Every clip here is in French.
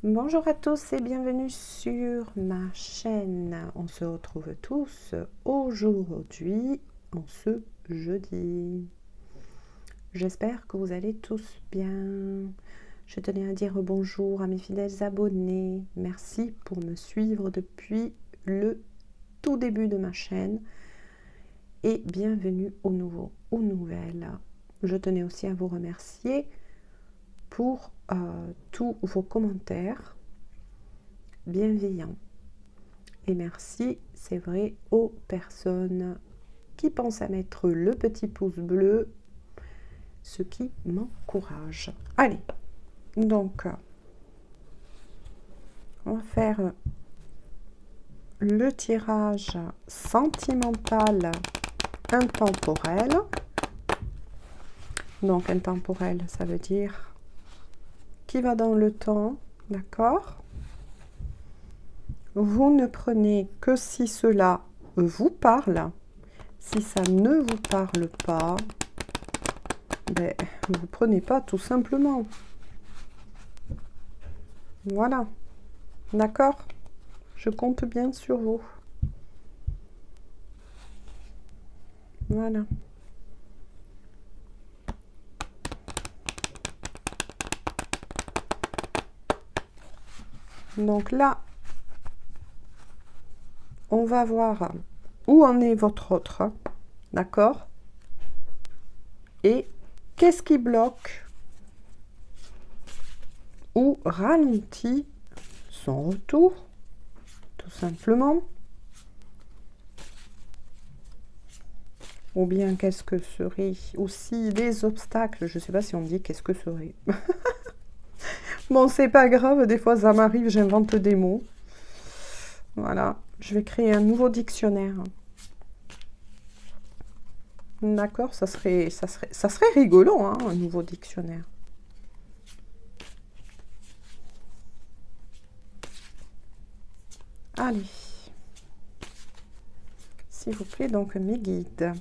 Bonjour à tous et bienvenue sur ma chaîne. On se retrouve tous aujourd'hui, en ce jeudi. J'espère que vous allez tous bien. Je tenais à dire bonjour à mes fidèles abonnés. Merci pour me suivre depuis le tout début de ma chaîne. Et bienvenue aux nouveaux, aux nouvelles. Je tenais aussi à vous remercier pour tous vos commentaires bienveillants. Et merci, c'est vrai, aux personnes qui pensent à mettre le petit pouce bleu, ce qui m'encourage. Allez, donc, on va faire le tirage sentimental intemporel. Donc, intemporel, ça veut dire qui va dans le temps, d'accord? Vous ne prenez que si cela vous parle. Si ça ne vous parle pas, ben, vous prenez pas tout simplement. Voilà. D'accord? Je compte bien sur vous. Voilà. Donc là, on va voir où en est votre autre. D'accord? Et qu'est-ce qui bloque ou ralentit son retour, tout simplement. Ou bien qu'est-ce que serait aussi des obstacles. Je ne sais pas si on dit qu'est-ce que serait. Bon, c'est pas grave, des fois ça m'arrive, j'invente des mots. Voilà, je vais créer un nouveau dictionnaire. D'accord, ça serait rigolo, hein, un nouveau dictionnaire. Allez. S'il vous plaît, donc mes guides.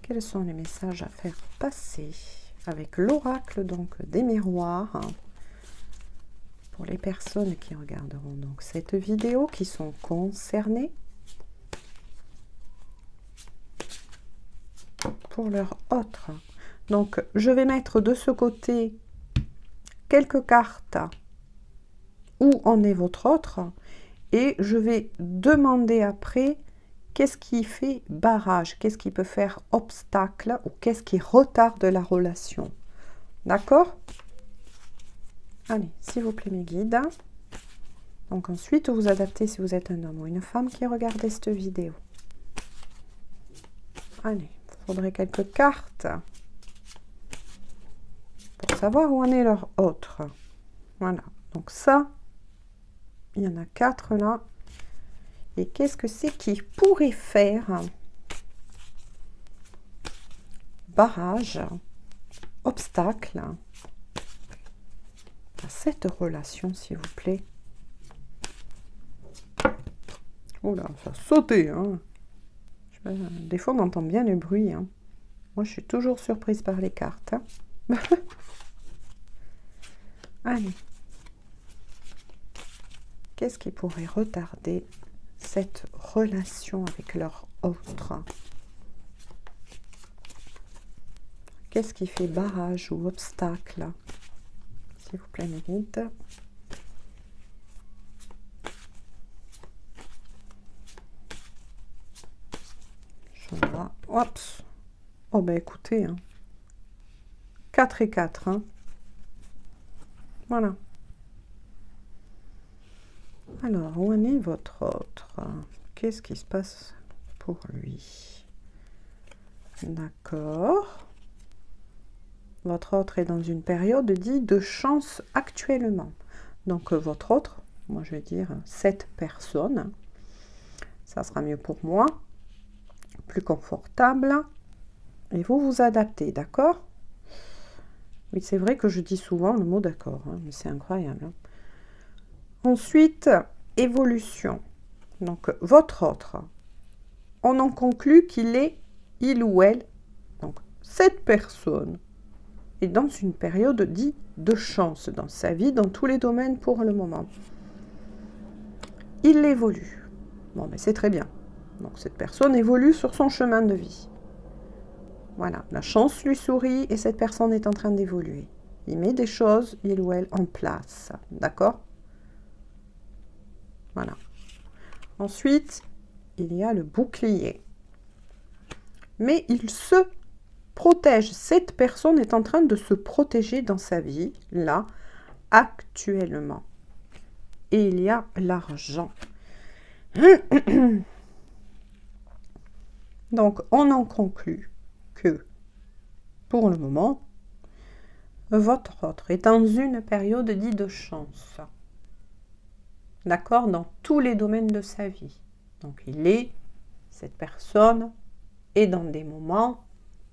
Quels sont les messages à faire passer avec l'oracle donc des miroirs pour les personnes qui regarderont donc cette vidéo, qui sont concernées pour leur autre. Donc je vais mettre de ce côté quelques cartes où en est votre autre et je vais demander après qu'est-ce qui fait barrage, qu'est-ce qui peut faire obstacle ou qu'est-ce qui retarde la relation. D'accord? Allez, s'il vous plaît mes guides. Donc ensuite, vous adaptez si vous êtes un homme ou une femme qui regardez cette vidéo. Allez, il faudrait quelques cartes pour savoir où en est leur autre. Voilà, donc ça, il y en a 4 là. Et qu'est-ce que c'est qui pourrait faire barrage, obstacle à cette relation, s'il vous plaît? Oh là, ça a sauté, hein. Des fois, on entend bien le bruit, hein. Moi, je suis toujours surprise par les cartes, hein. Allez. Qu'est-ce qui pourrait retarder cette relation avec leur autre? Qu'est-ce qui fait barrage ou obstacle? S'il vous plaît, mes guides. Hop. Oh ben écoutez, hein. 4 et 4. Hein. Voilà. Alors, où en est votre autre? Qu'est-ce qui se passe pour lui? D'accord. Votre autre est dans une période dite de chance actuellement. Donc, votre autre, moi je vais dire cette personne, ça sera mieux pour moi, plus confortable. Et vous vous adaptez, d'accord? Oui, c'est vrai que je dis souvent le mot d'accord, hein, mais c'est incroyable. Hein. Ensuite, évolution. Donc, votre autre, on en conclut qu'il est, il ou elle, donc cette personne, est dans une période dite de chance dans sa vie, dans tous les domaines pour le moment. Il évolue. Bon, mais c'est très bien. Donc cette personne évolue sur son chemin de vie. Voilà, la chance lui sourit et cette personne est en train d'évoluer. Il met des choses, il ou elle, en place. D'accord? Voilà. Ensuite, il y a le bouclier. Mais il se protège. Cette personne est en train de se protéger dans sa vie, là, actuellement. Et il y a l'argent. Donc, on en conclut que, pour le moment, votre autre est dans une période dite de chance. D'accord? Dans tous les domaines de sa vie. Donc, cette personne est dans des moments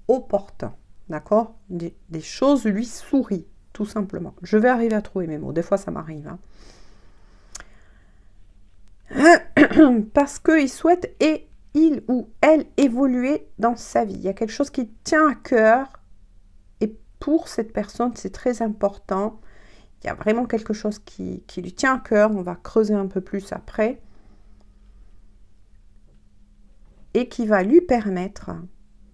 opportuns. D'accord? Des choses lui sourient, tout simplement. Je vais arriver à trouver mes mots. Des fois, ça m'arrive. Hein. Parce qu'il souhaite et il ou elle évoluer dans sa vie. Il y a quelque chose qui tient à cœur. Et pour cette personne, c'est très important. Il y a vraiment quelque chose qui lui tient à cœur. On va creuser un peu plus après. Et qui va lui permettre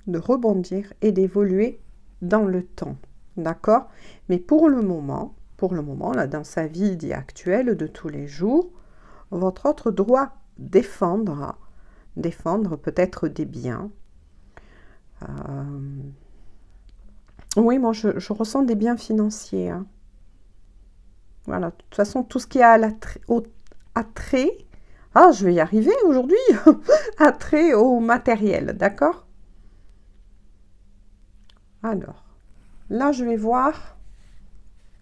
de rebondir et d'évoluer dans le temps. D'accord? Mais pour le moment, là, dans sa vie dit actuelle de tous les jours, votre autre doit défendre peut-être des biens. Oui, moi, je ressens des biens financiers. Hein. Voilà, de toute façon, tout ce qui a attrait, je vais y arriver aujourd'hui, attrait au matériel, d'accord? Alors, là, je vais voir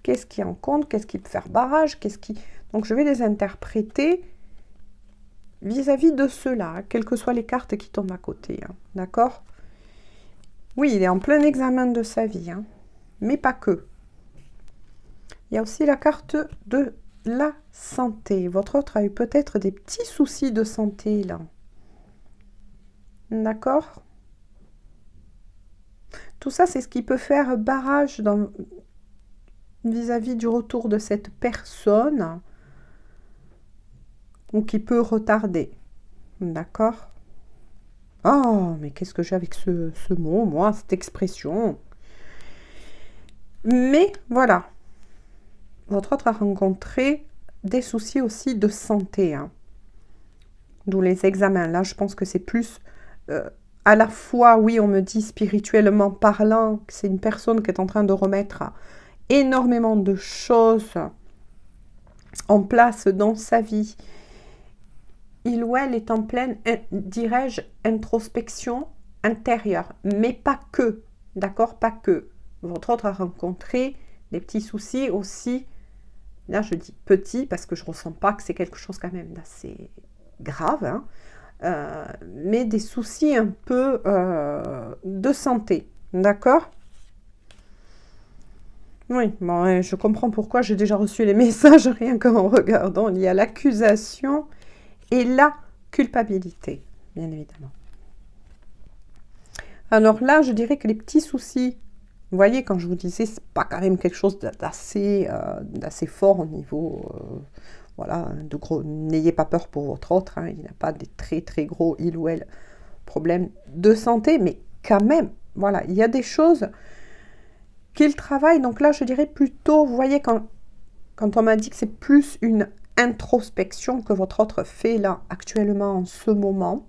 qu'est-ce qui en compte, qu'est-ce qui peut faire barrage, Donc, je vais les interpréter vis-à-vis de ceux-là, quelles que soient les cartes qui tombent à côté, hein, d'accord? Oui, il est en plein examen de sa vie, hein, mais pas que. Il y a aussi la carte de la santé. Votre autre a eu peut-être des petits soucis de santé, là. D'accord? Tout ça, c'est ce qui peut faire barrage vis-à-vis du retour de cette personne ou qui peut retarder. D'accord? Oh, mais qu'est-ce que j'ai avec ce mot, moi, cette expression? Mais voilà. Votre autre a rencontré des soucis aussi de santé. Hein. D'où les examens. Là, je pense que c'est plus... à la fois, oui, on me dit spirituellement parlant, que c'est une personne qui est en train de remettre énormément de choses en place dans sa vie. Il ou elle est en pleine, dirais-je, introspection intérieure, mais pas que, d'accord, pas que. Votre autre a rencontré des petits soucis aussi, là je dis petits parce que je ne ressens pas que c'est quelque chose quand même d'assez grave, hein, mais des soucis un peu de santé, d'accord? Oui, bon, je comprends pourquoi j'ai déjà reçu les messages rien qu'en regardant. Il y a l'accusation et la culpabilité, bien évidemment. Alors là, je dirais que les petits soucis, vous voyez, quand je vous disais, c'est pas quand même quelque chose d'assez fort au niveau, voilà, de gros. N'ayez pas peur pour votre autre, hein, il n'a pas des très très gros, il ou elle, problèmes de santé, mais quand même, voilà, il y a des choses qu'il travaille. Donc là, je dirais plutôt, vous voyez, quand on m'a dit que c'est plus une introspection que votre autre fait là, actuellement, en ce moment,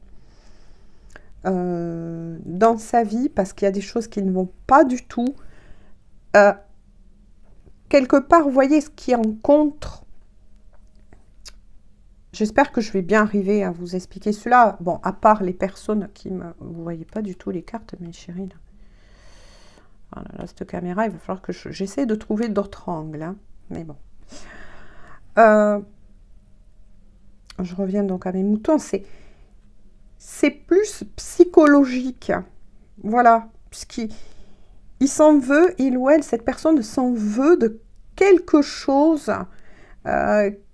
dans sa vie, parce qu'il y a des choses qui ne vont pas du tout. Quelque part, vous voyez ce qui en contre. J'espère que je vais bien arriver à vous expliquer cela. Bon, à part les personnes qui me... Vous voyez pas du tout les cartes, mes chéris. Là. Voilà, là, cette caméra, il va falloir que j'essaie de trouver d'autres angles. Hein. Mais bon. Je reviens donc à mes moutons. C'est plus psychologique. Voilà. Puisqu'il s'en veut, il ou elle, cette personne s'en veut de quelque chose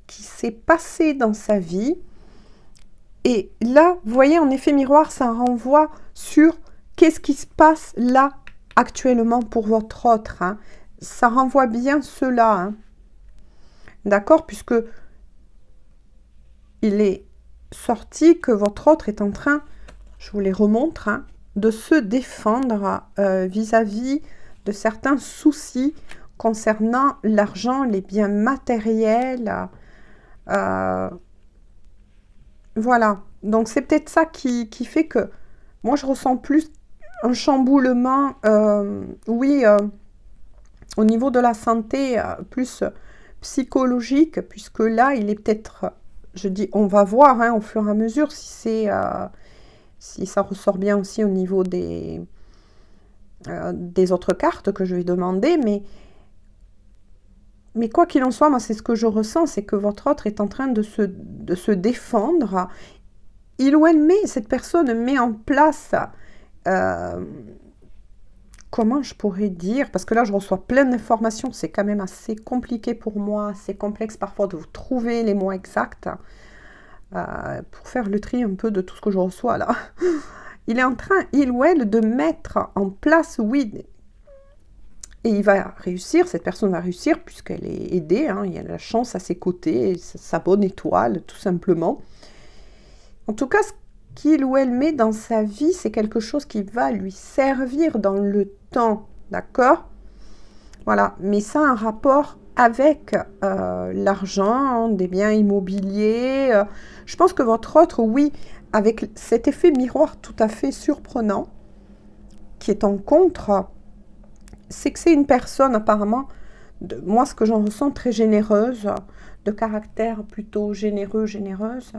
qui s'est passé dans sa vie. Et là, vous voyez, en effet miroir, ça renvoie sur qu'est-ce qui se passe là actuellement pour votre autre. Hein. Ça renvoie bien cela. Hein. D'accord? Puisque il est sorti que votre autre est en train, je vous les remontre, hein, de se défendre vis-à-vis de certains soucis concernant l'argent, les biens matériels. Voilà. Donc, c'est peut-être ça qui fait que moi, je ressens plus un chamboulement, oui, au niveau de la santé, plus psychologique, puisque là, il est peut-être, je dis, on va voir hein, au fur et à mesure si c'est, si ça ressort bien aussi au niveau des autres cartes que je vais demander, mais quoi qu'il en soit, moi, c'est ce que je ressens, c'est que votre autre est en train de se défendre. Il ou elle cette personne met en place, comment je pourrais dire, parce que là, je reçois plein d'informations, c'est quand même assez compliqué pour moi, c'est complexe parfois de vous trouver les mots exacts, pour faire le tri un peu de tout ce que je reçois là. Il est en train, il ou elle, de mettre en place, oui, et il va réussir, cette personne va réussir, puisqu'elle est aidée, hein, il y a la chance à ses côtés, sa bonne étoile, tout simplement. En tout cas, ce qu'il ou elle met dans sa vie, c'est quelque chose qui va lui servir dans le temps, d'accord? Voilà, mais ça a un rapport avec l'argent, des biens immobiliers. Je pense que votre autre, oui, avec cet effet miroir tout à fait surprenant, qui est en contre, c'est que c'est une personne apparemment, moi ce que j'en ressens, très généreuse, de caractère plutôt généreux, généreuse,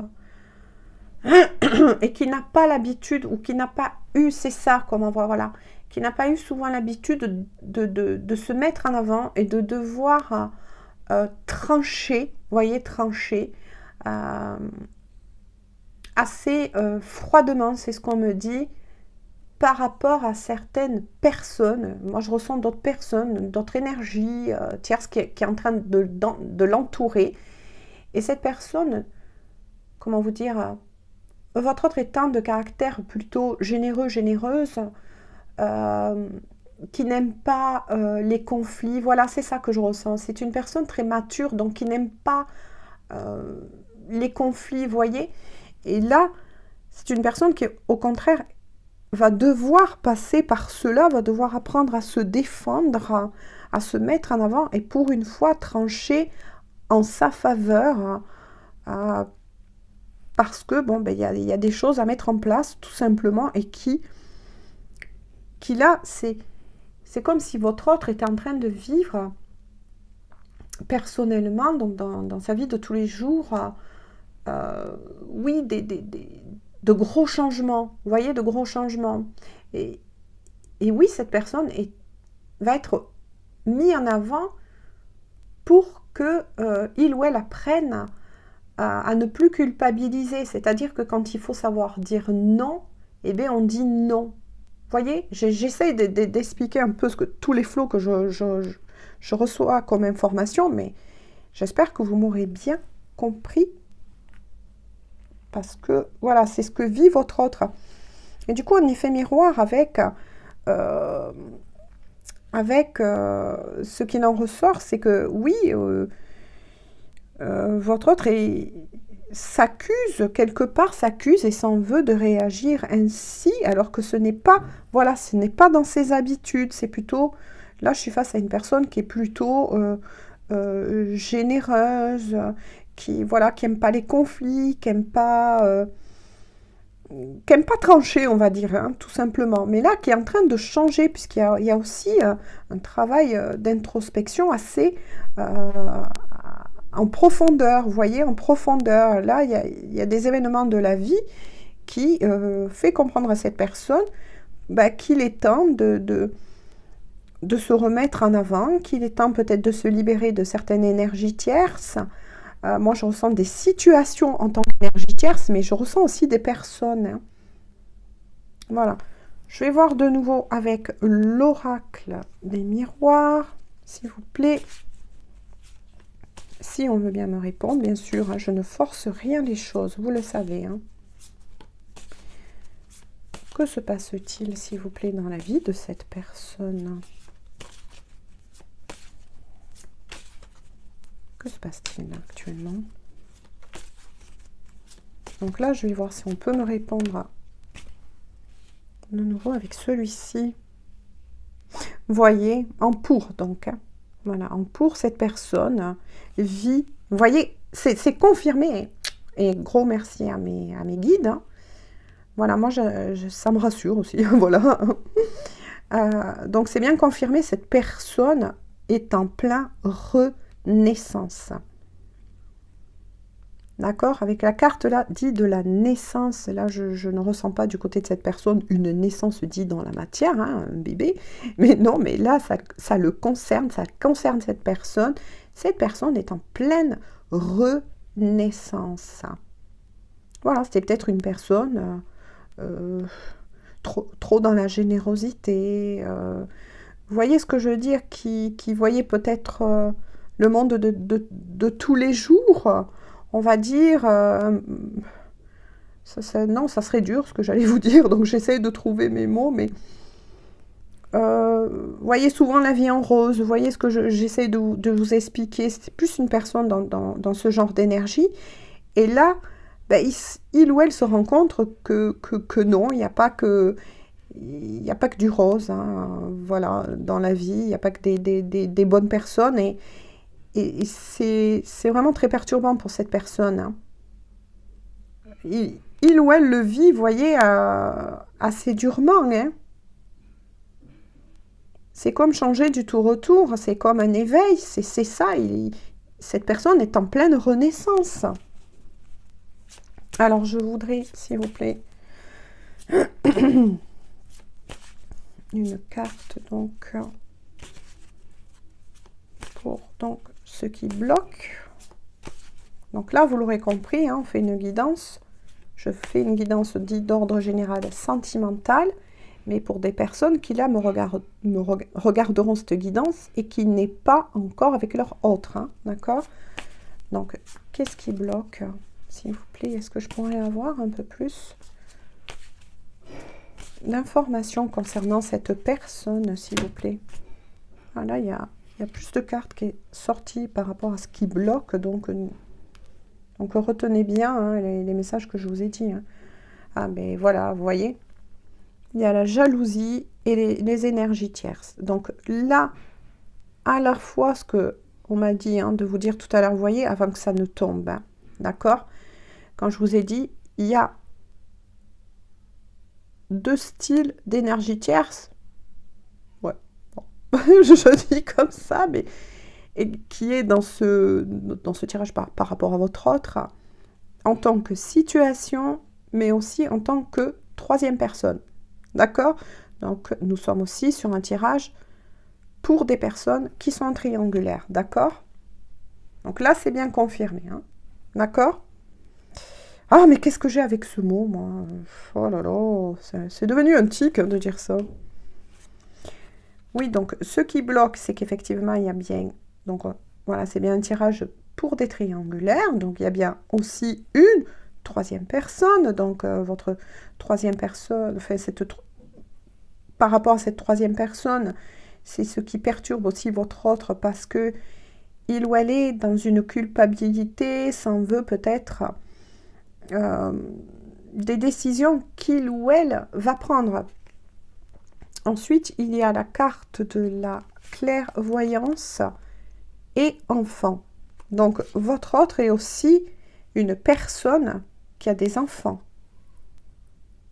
et qui n'a pas l'habitude, ou qui n'a pas eu, c'est ça, comment voir, voilà, qui n'a pas eu souvent l'habitude de se mettre en avant et de devoir trancher, voyez, trancher, assez froidement, c'est ce qu'on me dit, par rapport à certaines personnes. Moi, je ressens d'autres personnes, d'autres énergies tierces qui est en train de l'entourer. Et cette personne, comment vous dire, votre autre étant de caractère plutôt généreux, généreuse, qui n'aime pas les conflits. Voilà, c'est ça que je ressens. C'est une personne très mature, donc qui n'aime pas les conflits, vous voyez. Et là, c'est une personne qui, au contraire, va devoir passer par cela, va devoir apprendre à se défendre, à se mettre en avant et pour une fois trancher en sa faveur, parce que bon, ben, y a des choses à mettre en place tout simplement et qui là, c'est comme si votre autre était en train de vivre personnellement, donc dans sa vie de tous les jours, oui, de gros changements, vous voyez, de gros changements. Et oui, cette personne va être mise en avant pour que il ou elle apprenne à ne plus culpabiliser. C'est-à-dire que quand il faut savoir dire non, eh bien, on dit non. Vous voyez, j'essaie d'expliquer un peu tous les flots que je reçois comme information, mais j'espère que vous m'aurez bien compris. Parce que, voilà, c'est ce que vit votre autre. Et du coup, on y fait miroir avec ce qui en ressort, c'est que, oui, votre autre s'accuse, quelque part s'accuse et s'en veut de réagir ainsi, alors que ce n'est pas, voilà, ce n'est pas dans ses habitudes, c'est plutôt, là, je suis face à une personne qui est plutôt généreuse, qui voilà, qui aime pas les conflits, qui aime pas trancher, on va dire, hein, tout simplement. Mais là, qui est en train de changer, puisqu'il y a aussi un travail d'introspection assez en profondeur, vous voyez, en profondeur. Là, il y a des événements de la vie qui fait comprendre à cette personne qu'il est temps de se remettre en avant, qu'il est temps peut-être de se libérer de certaines énergies tierces. Moi, je ressens des situations en tant qu'énergie tierce, mais je ressens aussi des personnes. Hein. Voilà. Je vais voir de nouveau avec l'oracle des miroirs, s'il vous plaît. Si on veut bien me répondre, bien sûr, hein, je ne force rien les choses, vous le savez. Hein. Que se passe-t-il, s'il vous plaît, dans la vie de cette personne? Que se passe-t-il actuellement? Donc là, je vais voir si on peut me répondre de nouveau avec celui-ci. Voyez, en pour donc. Hein. Voilà, en pour, cette personne vit. Vous voyez, c'est confirmé. Et gros merci à mes guides. Hein. Voilà, moi, ça me rassure aussi. Voilà. Donc, c'est bien confirmé, cette personne est en plein renaissance. D'accord? Avec la carte là, dit de la naissance. Là, je ne ressens pas du côté de cette personne une naissance dit dans la matière, hein, un bébé. Mais non, mais là, ça le concerne, ça concerne cette personne. Cette personne est en pleine renaissance. Voilà, c'était peut-être une personne trop dans la générosité. Vous voyez ce que je veux dire? Qui voyait peut-être le monde de tous les jours. On va dire, non, ça serait dur ce que j'allais vous dire, donc j'essaie de trouver mes mots, mais voyez souvent la vie en rose, vous voyez ce que j'essaie de vous expliquer, c'est plus une personne dans ce genre d'énergie, et là, ben, il ou elle se rend compte que non, il n'y a pas que... Il n'y a pas que du rose, hein, voilà, dans la vie, il n'y a pas que des bonnes personnes, et c'est vraiment très perturbant pour cette personne. Hein. Il ou elle le vit, vous voyez, assez durement. Hein. C'est comme changer du tout au retour, c'est comme un éveil, c'est ça. Cette personne est en pleine renaissance. Alors, je voudrais, s'il vous plaît, une carte, donc, pour ce qui bloque. Donc là, vous l'aurez compris, hein, on fait une guidance. Je fais une guidance dite d'ordre général sentimental, mais pour des personnes qui, là, me regarderont cette guidance et qui n'est pas encore avec leur autre. Hein, d'accord? Donc, qu'est-ce qui bloque? S'il vous plaît, est-ce que je pourrais avoir un peu plus d'informations concernant cette personne, s'il vous plaît? Voilà, il y a plus de cartes qui est sortie par rapport à ce qui bloque, donc retenez bien hein, les messages que je vous ai dit. Hein. Ah, mais voilà, vous voyez, il y a la jalousie et les énergies tierces. Donc là, à la fois, ce que on m'a dit hein, de vous dire tout à l'heure, vous voyez, avant que ça ne tombe, hein, d'accord? Quand je vous ai dit, il y a deux styles d'énergie tierce. Ouais, bon. je dis comme ça, mais... et qui est dans ce tirage par rapport à votre autre, en tant que situation, mais aussi en tant que troisième personne. D'accord? Donc, nous sommes aussi sur un tirage pour des personnes qui sont triangulaires. D'accord? Donc là, c'est bien confirmé. Hein? D'accord? Ah, mais qu'est-ce que j'ai avec ce mot, moi? Oh là là, c'est devenu un tic de dire ça. Oui, donc, ce qui bloque, c'est qu'effectivement, il y a bien... Donc, voilà, c'est bien un tirage pour des triangulaires. Donc, il y a bien aussi une troisième personne. Donc, votre troisième personne, enfin, par rapport à cette troisième personne, c'est ce qui perturbe aussi votre autre parce que il ou elle est dans une culpabilité, s'en veut peut-être des décisions qu'il ou elle va prendre. Ensuite, il y a la carte de la clairvoyance et enfant. Donc, votre autre est aussi une personne qui a des enfants.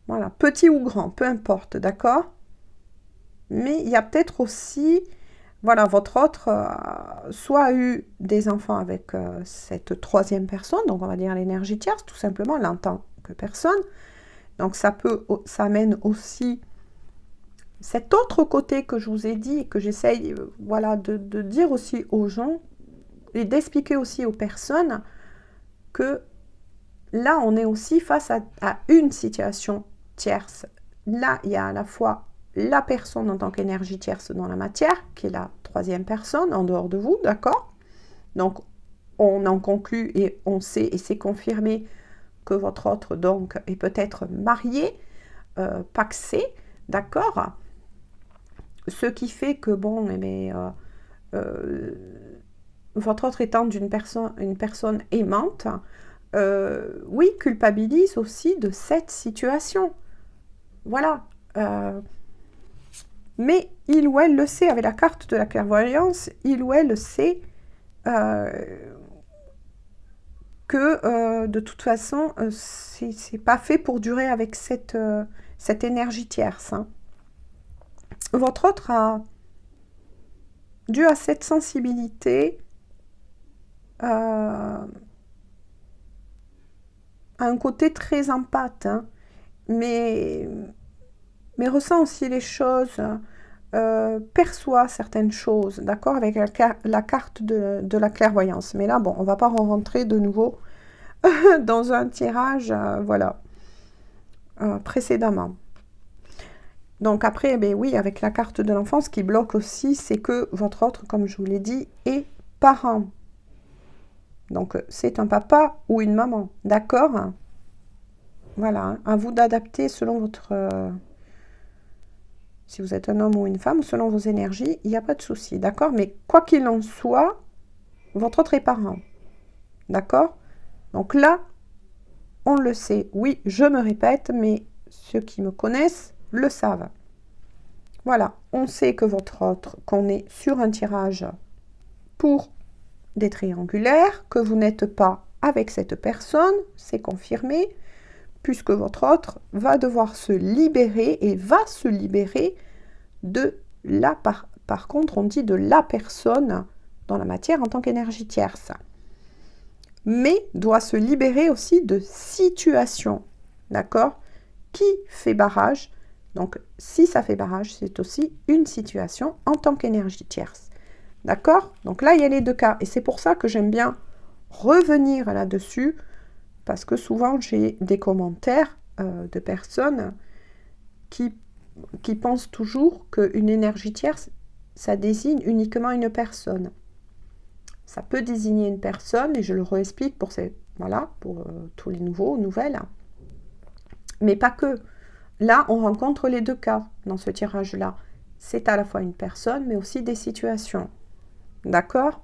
Voilà, petit ou grand, peu importe, d'accord? Mais il y a peut-être aussi, voilà, votre autre soit a eu des enfants avec cette troisième personne, donc on va dire l'énergie tierce, tout simplement, elle en tant que personne. Donc, ça amène aussi cet autre côté que je vous ai dit et que j'essaye voilà, de dire aussi aux gens et d'expliquer aussi aux personnes que là, on est aussi face à une situation tierce. Là, il y a à la fois la personne en tant qu'énergie tierce dans la matière, qui est la troisième personne en dehors de vous, d'accord? Donc, on en conclut et on sait, et c'est confirmé, que votre autre, donc, est peut-être marié paxé, d'accord? Ce qui fait que, bon, eh bien, votre autre étant une personne aimante, oui, culpabilise aussi de cette situation. Voilà. Mais il ou elle le sait, avec la carte de la clairvoyance, il ou elle le sait que de toute façon, c'est pas fait pour durer avec cette énergie tierce. Hein. Votre autre a, dû à cette sensibilité, a un côté très empathe, hein, mais ressent aussi les choses, perçoit certaines choses, d'accord, avec la carte de la clairvoyance. Mais là, bon, on va pas rentrer de nouveau dans un tirage, voilà, précédemment. Donc après, eh bien, oui, avec la carte de l'enfant, ce qui bloque aussi, c'est que votre autre, comme je vous l'ai dit, est parent. Donc c'est un papa ou une maman, d'accord? Voilà, hein, à vous d'adapter selon votre... si vous êtes un homme ou une femme, selon vos énergies, il n'y a pas de souci, d'accord? Mais quoi qu'il en soit, votre autre est parent, d'accord? Donc là, on le sait. Oui, je me répète, mais ceux qui me connaissent le savent. Voilà, on sait que votre autre, qu'on est sur un tirage pour des triangulaires, que vous n'êtes pas avec cette personne, c'est confirmé, puisque votre autre va devoir se libérer et va se libérer de la... Par contre, on dit de la personne dans la matière en tant qu'énergie tierce. Mais doit se libérer aussi de situations, d'accord, qui fait barrage. Donc, si ça fait barrage, c'est aussi une situation en tant qu'énergie tierce. D'accord? Donc là, il y a les deux cas. Et c'est pour ça que j'aime bien revenir là-dessus, parce que souvent, j'ai des commentaires de personnes qui pensent toujours qu'une énergie tierce, ça désigne uniquement une personne. Ça peut désigner une personne, et je le réexplique pour, pour tous les nouvelles. Mais pas que. Là, on rencontre les deux cas dans ce tirage-là. C'est à la fois une personne, mais aussi des situations. D'accord?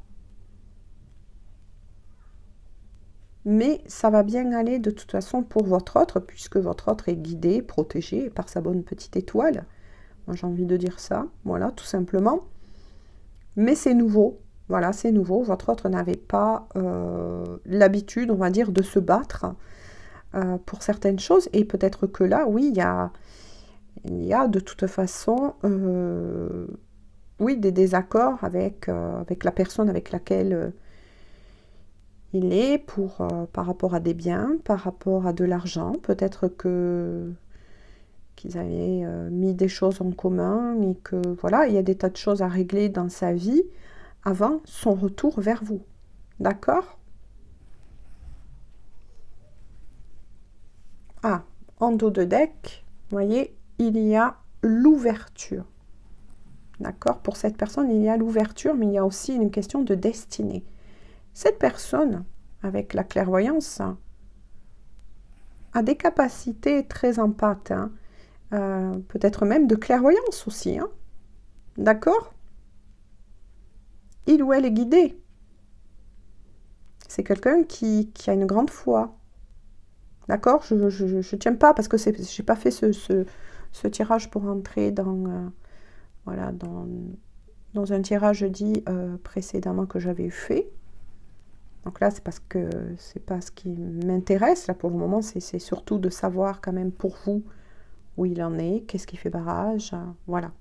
Mais ça va bien aller de toute façon pour votre autre, puisque votre autre est guidé, protégé par sa bonne petite étoile. Moi, j'ai envie de dire ça, voilà, tout simplement. Mais c'est nouveau, voilà, c'est nouveau. Votre autre n'avait pas l'habitude, on va dire, de se battre pour certaines choses. Et peut-être que là, oui, il y a de toute façon... oui, des désaccords avec la personne avec laquelle il est par rapport à des biens, par rapport à de l'argent. Peut-être qu'ils avaient mis des choses en commun et que voilà, il y a des tas de choses à régler dans sa vie avant son retour vers vous. D'accord? Ah, en dos de deck, vous voyez, il y a l'ouverture. D'accord? Pour cette personne, il y a l'ouverture, mais il y a aussi une question de destinée. Cette personne, avec la clairvoyance, a des capacités très empathes, hein, peut-être même de clairvoyance aussi. Hein, d'accord? Il ou elle est guidé. C'est quelqu'un qui a une grande foi. D'accord? Je ne tiens pas parce que je n'ai pas fait ce tirage pour entrer dans... voilà, dans un tirage dit précédemment que j'avais fait. Donc là, c'est parce que c'est pas ce qui m'intéresse. Là, pour le moment, c'est surtout de savoir quand même pour vous où il en est, qu'est-ce qui fait barrage. Voilà.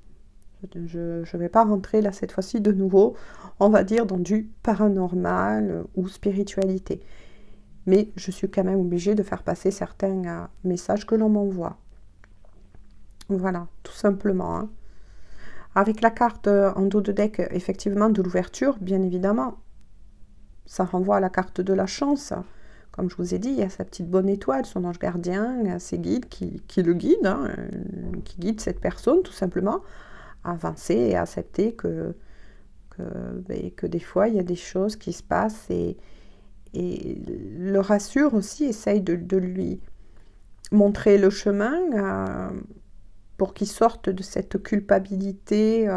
Je ne vais pas rentrer là cette fois-ci de nouveau, on va dire, dans du paranormal ou spiritualité. Mais je suis quand même obligée de faire passer certains messages que l'on m'envoie. Voilà, tout simplement. Hein. Avec la carte en dos de deck, effectivement, de l'ouverture, bien évidemment, ça renvoie à la carte de la chance. Comme je vous ai dit, il y a sa petite bonne étoile, son ange gardien, ses guides qui le guident, hein, qui guident cette personne, tout simplement, à avancer et à accepter que des fois, il y a des choses qui se passent et le rassure aussi, essaye de lui montrer le chemin pour qu'ils sortent de cette culpabilité,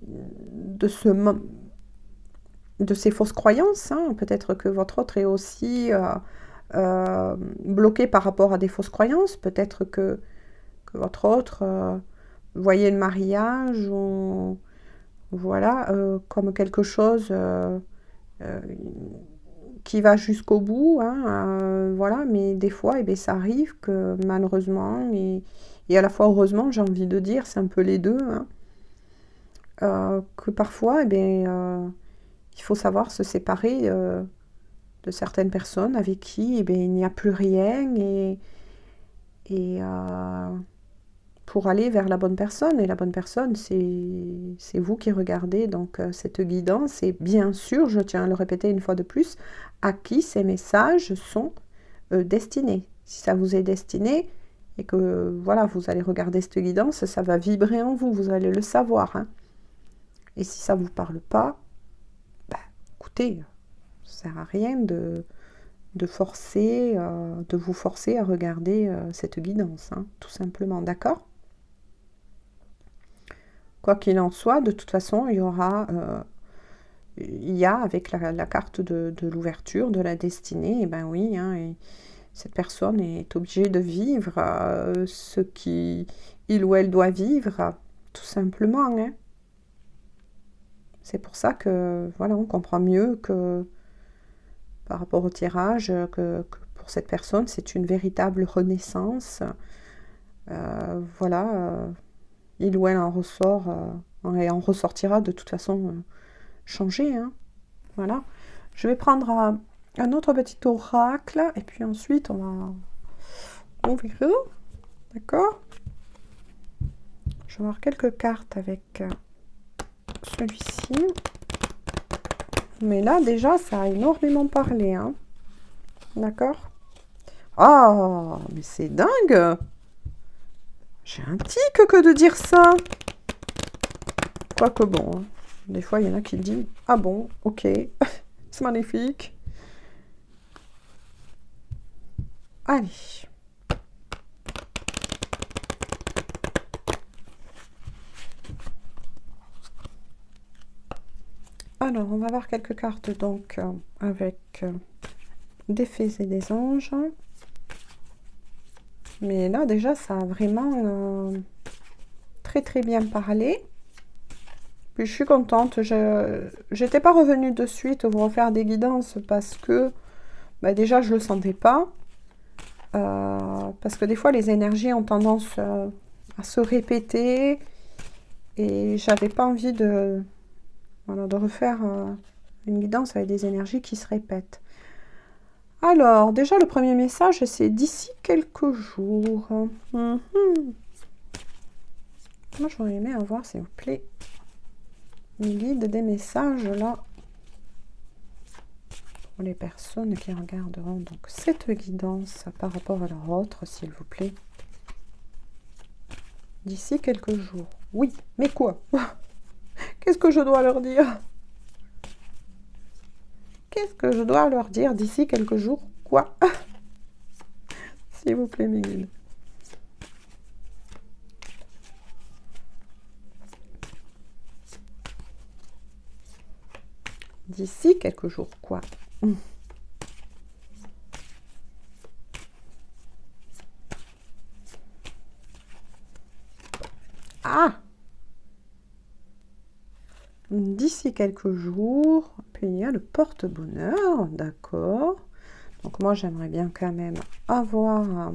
de ces fausses croyances. Hein. Peut-être que votre autre est aussi bloqué par rapport à des fausses croyances. Peut-être que votre autre voyait le mariage ou, voilà, comme quelque chose qui va jusqu'au bout, hein, voilà, mais des fois, eh bien, ça arrive que malheureusement, et à la fois heureusement, j'ai envie de dire, c'est un peu les deux, hein, que parfois, eh bien, il faut savoir se séparer de certaines personnes avec qui eh bien, il n'y a plus rien et pour aller vers la bonne personne. Et la bonne personne, c'est vous qui regardez donc cette guidance. Et bien sûr, je tiens à le répéter une fois de plus, à qui ces messages sont destinés. Si ça vous est destiné et que voilà, vous allez regarder cette guidance, ça va vibrer en vous, vous allez le savoir. Hein. Et si ça ne vous parle pas, bah, écoutez, ça ne sert à rien de forcer, de vous forcer à regarder cette guidance, hein, tout simplement, d'accord ? Quoi qu'il en soit, de toute façon, il y a avec la carte de l'ouverture, de la destinée, et ben oui, hein, et cette personne est obligée de vivre ce qu'il ou elle doit vivre, tout simplement. Hein. C'est pour ça que, voilà, on comprend mieux que par rapport au tirage, que pour cette personne, c'est une véritable renaissance. Voilà, il ou elle en ressort et en ressortira de toute façon changé. Hein. Voilà. Je vais prendre un autre petit oracle et puis ensuite on verra. D'accord ? Je vais avoir quelques cartes avec celui-ci. Mais là, déjà, ça a énormément parlé. Hein. D'accord ? Ah, mais c'est dingue! J'ai un tic que de dire ça. Quoique bon, hein. Des fois, il y en a qui disent « Ah bon, ok, c'est magnifique. » Allez. Alors, on va voir quelques cartes donc avec des fées et des anges. Mais là, déjà, ça a vraiment très très bien parlé. Puis je suis contente. Je n'étais pas revenue de suite vous refaire des guidances parce que bah, déjà, je ne le sentais pas. Parce que des fois, les énergies ont tendance à se répéter. Et j'avais pas envie de refaire une guidance avec des énergies qui se répètent. Alors, déjà, le premier message, c'est d'ici quelques jours. Moi, j'aurais aimé avoir, s'il vous plaît, mes guides des messages, là, pour les personnes qui regarderont donc cette guidance par rapport à leur autre, s'il vous plaît. D'ici quelques jours. Oui, mais quoi? Qu'est-ce que je dois leur dire? Qu'est-ce que je dois leur dire d'ici quelques jours? Quoi? S'il vous plaît, mes guides. D'ici quelques jours, quoi? Ah! D'ici quelques jours, puis il y a le porte-bonheur, d'accord. Donc moi, j'aimerais bien quand même avoir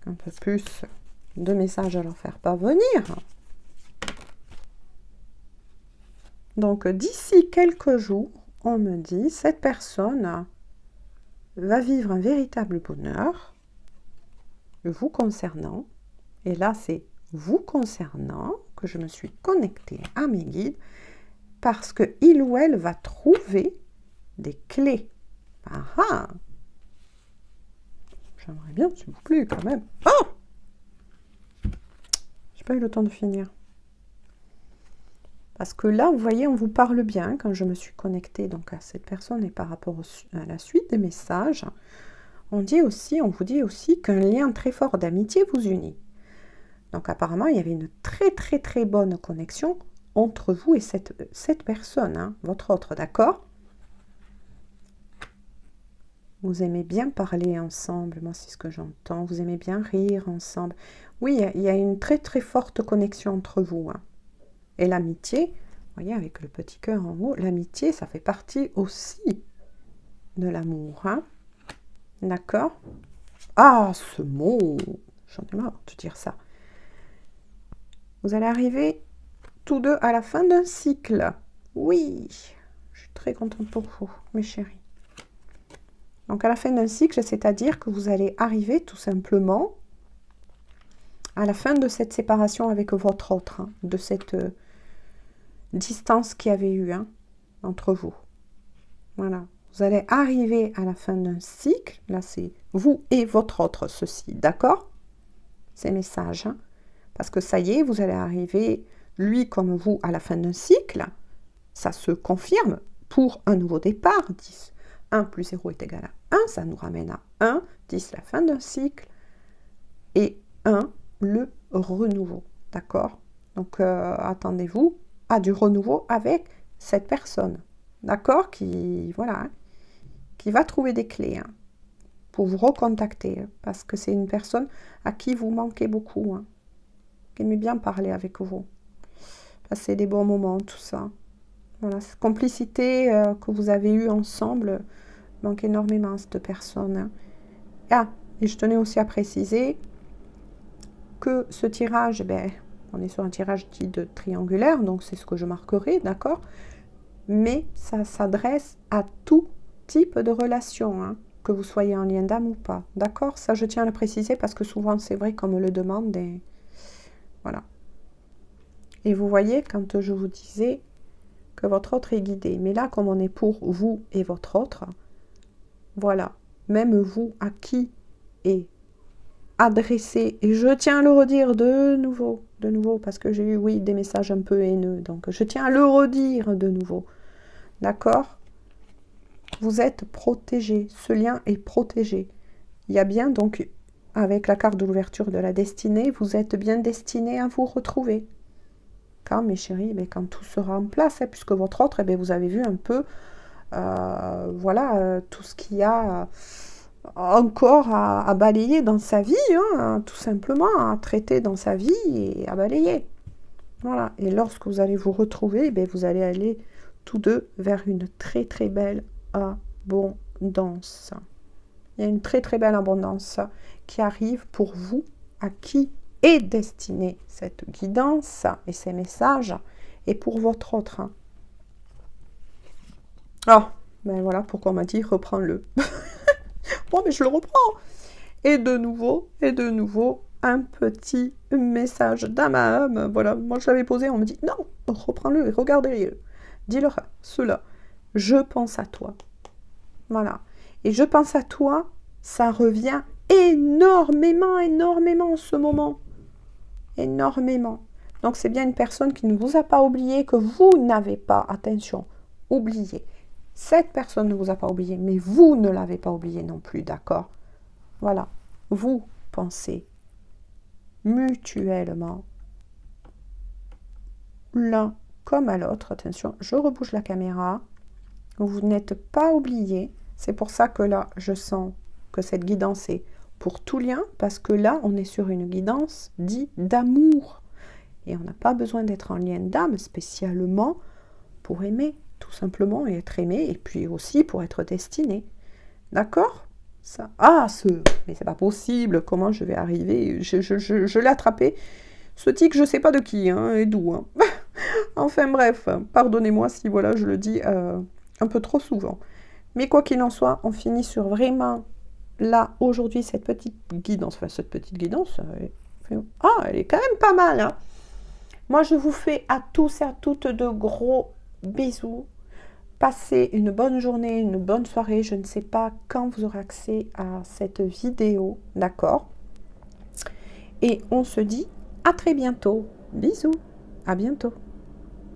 un peu plus de messages à leur faire parvenir. Donc d'ici quelques jours, on me dit, cette personne va vivre un véritable bonheur vous concernant. Et là, c'est vous concernant que je me suis connectée à mes guides parce que il ou elle va trouver des clés. Ah ah! J'aimerais bien, s'il vous plaît, quand même. Oh! J'ai pas eu le temps de finir. Parce que là, vous voyez, on vous parle bien quand je me suis connectée donc à cette personne et par rapport à la suite des messages, on vous dit aussi qu'un lien très fort d'amitié vous unit. Donc apparemment, il y avait une très très très bonne connexion entre vous et cette personne, hein, votre autre, d'accord? Vous aimez bien parler ensemble, moi c'est ce que j'entends. Vous aimez bien rire ensemble. Oui, il y a une très très forte connexion entre vous, hein. Et l'amitié, vous voyez, avec le petit cœur en haut, l'amitié, ça fait partie aussi de l'amour, hein. D'accord? Ah, ce mot! J'en ai marre de dire ça. Vous allez arriver tous deux à la fin d'un cycle. Oui, je suis très contente pour vous, mes chéris. Donc à la fin d'un cycle, c'est-à-dire que vous allez arriver tout simplement à la fin de cette séparation avec votre autre, hein, de cette distance qu'il y avait eu, hein, entre vous. Voilà. Vous allez arriver à la fin d'un cycle. Là, c'est vous et votre autre, ceci. D'accord? Ces messages. Hein, parce que ça y est, vous allez arriver, lui comme vous, à la fin d'un cycle. Ça se confirme pour un nouveau départ. 10. 1 plus 0 est égal à 1. Ça nous ramène à 1. 10, la fin d'un cycle. Et 1, le renouveau. D'accord? Donc, attendez-vous à du renouveau avec cette personne. D'accord? Voilà, hein, qui va trouver des clés, hein, pour vous recontacter. Hein, parce que c'est une personne à qui vous manquez beaucoup. Hein, qui aime bien parler avec vous. Passer des bons moments, tout ça. Voilà, cette complicité que vous avez eue ensemble manque énormément à cette personne. Hein. Ah, et je tenais aussi à préciser que ce tirage, ben, on est sur un tirage dit de triangulaire, donc c'est ce que je marquerai, d'accord? Mais ça s'adresse à tout type de relation, hein, que vous soyez en lien d'âme ou pas, d'accord? Ça, je tiens à le préciser parce que souvent, c'est vrai qu'on me le demande, et voilà. Et vous voyez, quand je vous disais que votre autre est guidé, mais là, comme on est pour vous et votre autre, voilà, même vous à qui est adressé, et je tiens à le redire de nouveau, parce que j'ai eu, oui, des messages un peu haineux, donc je tiens à le redire de nouveau, d'accord? Vous êtes protégé, ce lien est protégé. Il y a bien, donc, avec la carte de l'ouverture de la destinée, vous êtes bien destiné à vous retrouver. Quand, mes chéris, ben, quand tout sera en place, hein, puisque votre autre, eh ben, vous avez vu un peu, voilà, tout ce qu'il y a encore à balayer dans sa vie, hein, tout simplement, à traiter dans sa vie et à balayer. Voilà. Et lorsque vous allez vous retrouver, ben, vous allez aller tous deux vers une très très belle abondance. Il y a une très très belle abondance qui arrive pour vous, à qui est destinée cette guidance et ces messages, et pour votre autre. Hein. Ah, ben voilà pourquoi on m'a dit reprends-le. Bon, mais je le reprends. Et de nouveau, un petit message d'âme à âme. Voilà, moi je l'avais posé, on me dit non, reprends-le et regardez-le. Dis-leur cela. Je pense à toi. Voilà. Et je pense à toi, ça revient énormément en ce moment. Énormément. Donc c'est bien une personne qui ne vous a pas oublié, que vous n'avez pas, attention, oublié. Cette personne ne vous a pas oublié, mais vous ne l'avez pas oublié non plus, d'accord? Voilà. Vous pensez mutuellement l'un comme à l'autre. Attention, je rebouge la caméra. Vous n'êtes pas oublié. C'est pour ça que là, je sens que cette guidance est pour tout lien, parce que là, on est sur une guidance dite d'amour. Et on n'a pas besoin d'être en lien d'âme spécialement pour aimer, tout simplement, et être aimé, et puis aussi pour être destiné. D'accord? Ça. Ah, mais c'est pas possible, comment je vais arriver? Je l'ai attrapé. Ce tic, je sais pas de qui, hein, et d'où. Hein. Enfin bref, pardonnez-moi si voilà, je le dis un peu trop souvent. Mais quoi qu'il en soit, on finit sur vraiment, là, aujourd'hui, cette petite guidance. Enfin, cette petite guidance, elle est quand même pas mal. Hein. Moi, je vous fais à tous et à toutes de gros bisous. Passez une bonne journée, une bonne soirée. Je ne sais pas quand vous aurez accès à cette vidéo, d'accord? Et on se dit à très bientôt. Bisous, à bientôt.